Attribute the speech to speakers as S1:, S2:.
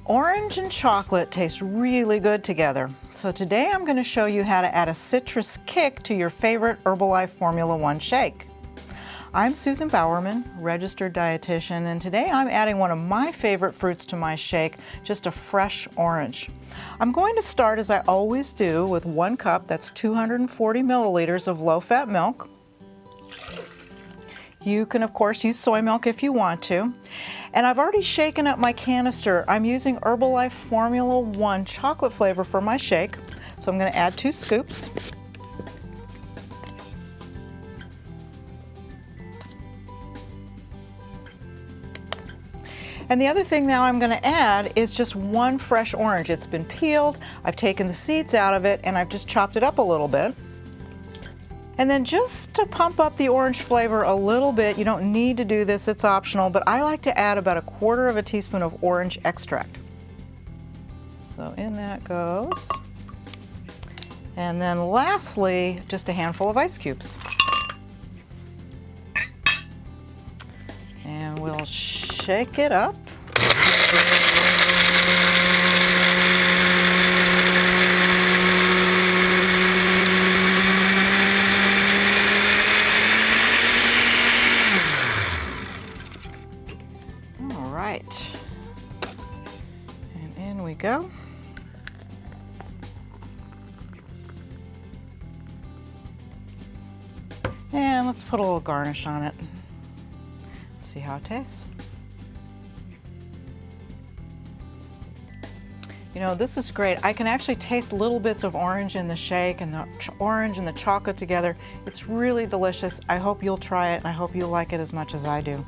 S1: Orange and chocolate taste really good together. So today I'm going to show you how to add a citrus kick to your favorite Herbalife Formula 1 shake. I'm Susan Bowerman, registered dietitian, and today I'm adding one of my favorite fruits to my shake, just a fresh orange. I'm going to start, as I always do, with 1 cup, that's 240 milliliters of low-fat milk. You can, of course, use soy milk if you want to. And I've already shaken up my canister. I'm using Herbalife Formula 1 chocolate flavor for my shake. So I'm going to add 2 scoops. And the other thing now I'm going to add is just 1 fresh orange. It's been peeled, I've taken the seeds out of it, and I've just chopped it up a little bit. And then just to pump up the orange flavor a little bit, you don't need to do this, it's optional, but I like to add about 1/4 teaspoon of orange extract. So in that goes. And then lastly, just a handful of ice cubes. And we'll shake it up. And in we go. And let's put a little garnish on it. See how it tastes. You know, this is great. I can actually taste little bits of orange in the shake and the orange and the chocolate together. It's really delicious. I hope you'll try it and I hope you'll like it as much as I do.